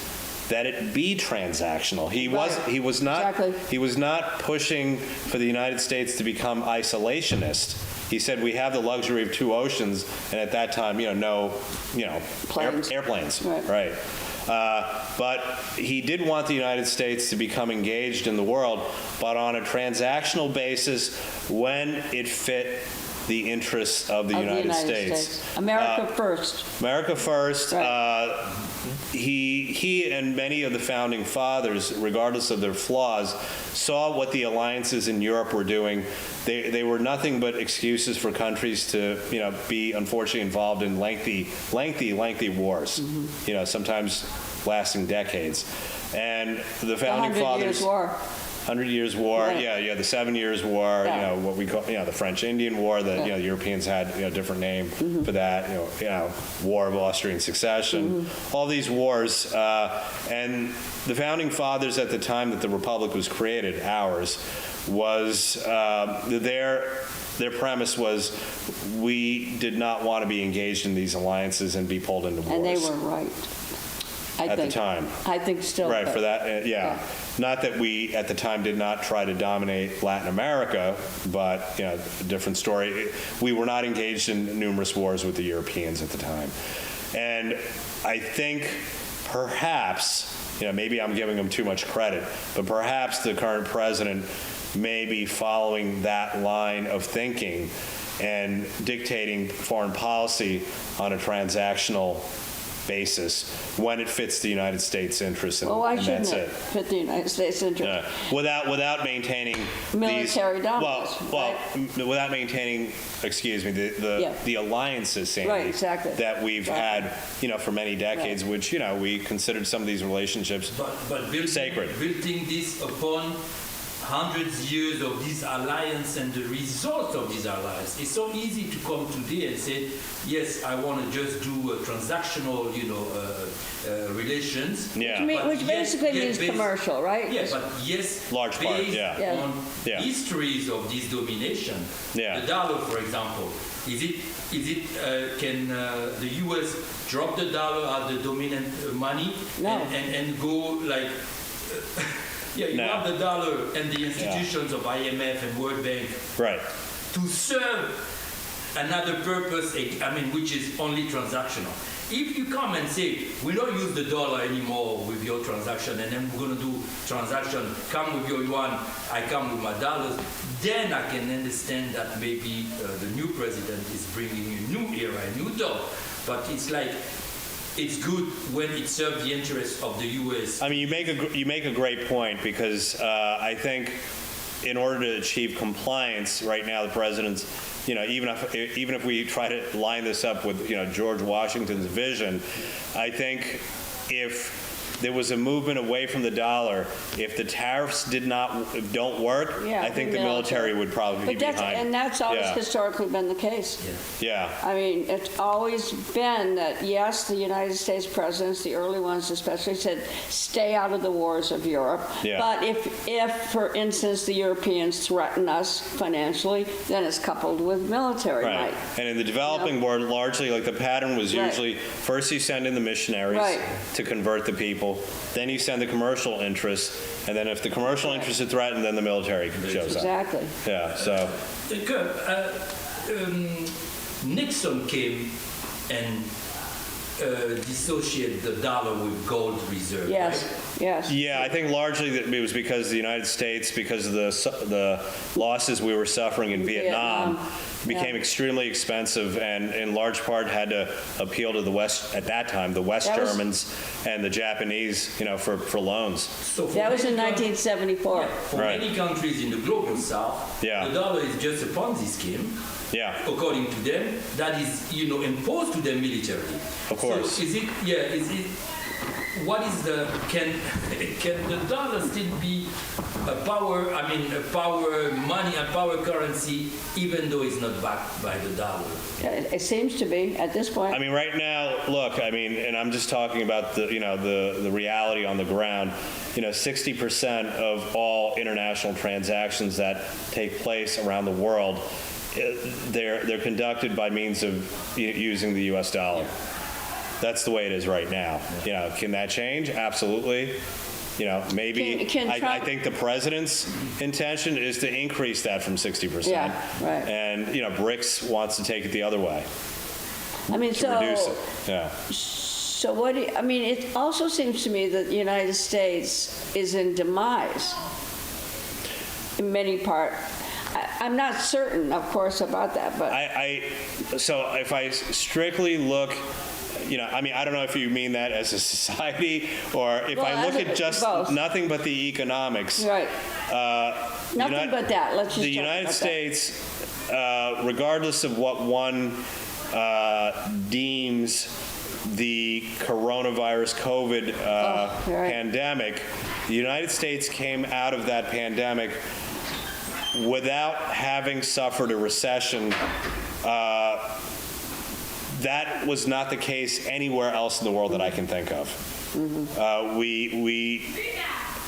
that it be transactional. He was not Exactly. he was not pushing for the United States to become isolationist. He said we have the luxury of two oceans, and at that time, no, Planes. airplanes, Right. but he did want the United States to become engaged in the world, but on a transactional basis when it fit the interests of the United States. America first. America first. Right. He and many of the founding fathers, regardless of their flaws, saw what the alliances in Europe were doing. They were nothing but excuses for countries to, be unfortunately involved in lengthy wars. Mm-hmm. Sometimes lasting decades. And the founding the 100 fathers. Years' War. 100 Years' War, Right. yeah, the 7 Years' War, Yeah. what we call, the French-Indian War, that, the Europeans had, a different name for that, War of Austrian Succession, all these wars, and the founding fathers at the time that the Republic was created, ours, was, their premise was we did not want to be engaged in these alliances and be pulled into wars. And they were right. At the time. I think still. Right, for that, Yeah. Not that we, at the time, did not try to dominate Latin America, but, a different story. We were not engaged in numerous wars with the Europeans at the time. And I think perhaps, maybe I'm giving him too much credit, but perhaps the current president may be following that line of thinking and dictating foreign policy on a transactional basis when it fits the United States interest, and, Well, why and shouldn't that's it it. fit the United States interest? Without maintaining Military these, dominance, without maintaining, excuse me, the alliances, Sandy, Right, exactly. that we've had, for many decades, Right. which, we considered some of these relationships But sacred. building this upon hundreds years of this alliance and the result of this alliance. It's so easy to come today and say, yes, I want to just do transactional, relations. Yeah. Which basically means based- commercial, right? Yeah, but yes, Large part, based yeah. on Yeah. histories of this domination. Yeah. The dollar, for example, can the U.S. drop the dollar as the dominant money No. and go like? Yeah, you No. have the dollar and the institutions of IMF and World Bank Right. to serve another purpose, which is only transactional. If you come and say, we don't use the dollar anymore with your transaction, and then we're going to do transaction, come with your yuan, I come with my dollars, then I can understand that maybe the new president is bringing a new era, a new dawn. But it's like, it's good when it serves the interests of the U.S. I mean, you make a great point, because I think in order to achieve compliance right now, the president's, even if we try to line this up with George Washington's vision, I think if there was a movement away from the dollar, if the tariffs don't work, Yeah, I think the military would probably be behind. And that's always Yeah. historically been the case. Yeah. I mean, it's always been that, yes, the United States presidents, the early ones especially, said, stay out of the wars of Europe. Yeah. But if, for instance, the Europeans threaten us financially, then it's coupled with military Right. might. And in the developing world, largely, like the pattern was Right. usually, first you send in the missionaries Right. to convert the people, then you send the commercial interests, and then if the commercial interests are threatened, then the military shows up. Exactly. Yeah, so, Nixon came and dissociate the dollar with gold reserve, Yes, right? yes. Yeah, I think largely that it was because the United States, because of the losses we were suffering in Vietnam, became extremely expensive, and in large part had to appeal to the West, at that time, the West That was- Germans and the Japanese, for loans. So for That was in many 1974. For Right. many countries in the global south, Yeah. the dollar is just a Ponzi scheme, Yeah, according to them, that is, imposed to them militarily. Of course. So what is can the dollar still be a power money, a power currency, even though it's not backed by the dollar? It seems to be at this point. I mean, right now, look, and I'm just talking about the reality on the ground. 60% of all international transactions that take place around the world, they're conducted by means of using the U.S. dollar. That's the way it is right now. Can that change? Absolutely. Maybe. Can I Trump- think the president's intention is to increase that from 60%. Yeah, right. And BRICS wants to take it the other way, I mean, to reduce it. Yeah. So what do you, I mean, it also seems to me that the United States is in demise in many part. I'm not certain, of course, about that, but So if I strictly look, I don't know if you mean that as a society, or if Well, I look as a- at just both. nothing but the economics. right. Nothing but that. Let's just The talk United about States, regardless of what one deems the coronavirus COVID right. pandemic, the United States came out of that pandemic without having suffered a recession. That was not the case anywhere else in the world that I can think of. We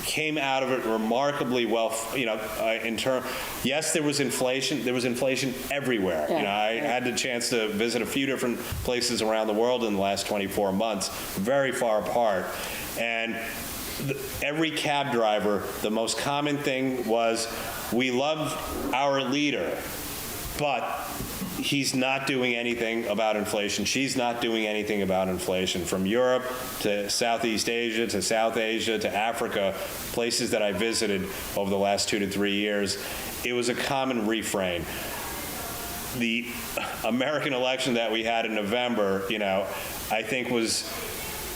came out of it remarkably well, yes, there was inflation. There was inflation everywhere. Yeah, I had the chance to visit a few different places around the world in the last 24 months, very far apart. And every cab driver, the most common thing was, we love our leader, but he's not doing anything about inflation. She's not doing anything about inflation. From Europe to Southeast Asia to South Asia to Africa, places that I visited over the last 2 to 3 years, it was a common refrain. The American election that we had in November, I think was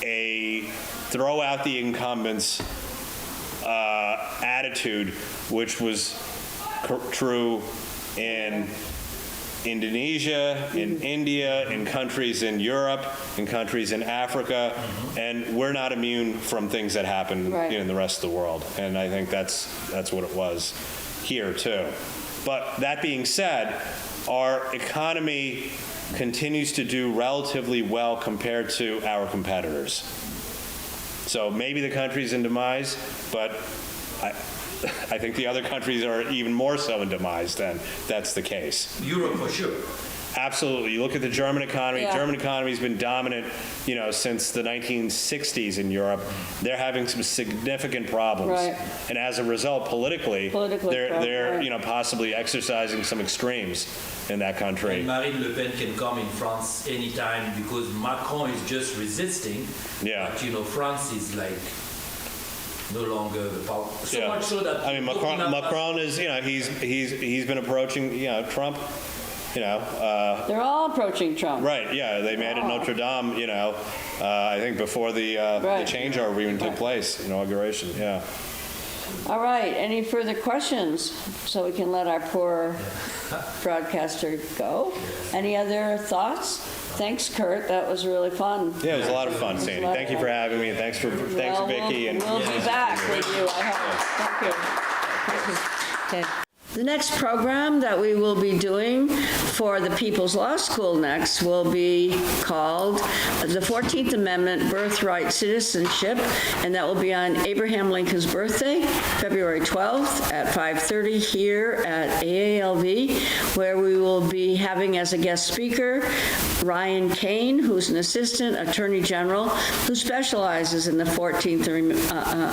a throw out the incumbents attitude, which was true in Indonesia, in India, in countries in Europe, in countries in Africa, and we're not immune from things that happen in the rest of the world. And I think that's what it was here too. But that being said, our economy continues to do relatively well compared to our competitors. So maybe the country's in demise, but I think the other countries are even more so in demise than that's the case. Europe for sure. Absolutely. You look at the German economy. Yeah. German economy has been dominant, since the 1960s in Europe. They're having some significant problems. Right. And as a result, politically they're right. possibly exercising some extremes in that country. And Marine Le Pen can come in France anytime because Macron is just resisting. Yeah. But France is like no longer the power. So much so that Macron is, he's been approaching, Trump. they're all approaching Trump. Right, yeah, they met at Notre Dame, I think before the changeover even took place, inauguration, yeah. All right, any further questions so we can let our poor broadcaster go? Any other thoughts? Thanks, Kurt, that was really fun. Yeah, it was a lot of fun, Sandy. Thank you for having me, and thanks to Vicki. We'll be back with you, I hope. Thank you. Okay. The next program that we will be doing for the People's Law School next will be called the 14th Amendment Birthright Citizenship, and that will be on Abraham Lincoln's birthday, February 12th at 5:30 here at AALV, where we will be having as a guest speaker Ryan Kane, who's an Assistant Attorney General who specializes in the 14th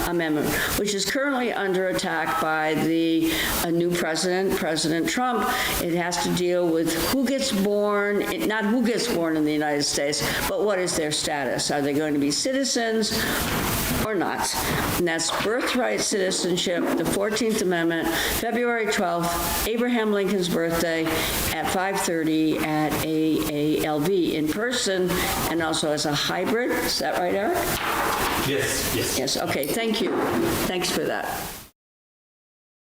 Amendment, which is currently under attack by the new president president, President Trump. It has to deal with who gets born, not who gets born in the United States, but what is their status? Are they going to be citizens or not? And that's birthright citizenship, the 14th Amendment, February 12th, Abraham Lincoln's birthday at 5:30 at AALV in person and also as a hybrid. Is that right, Eric? Yes, yes. Yes, okay, thank you. Thanks for that.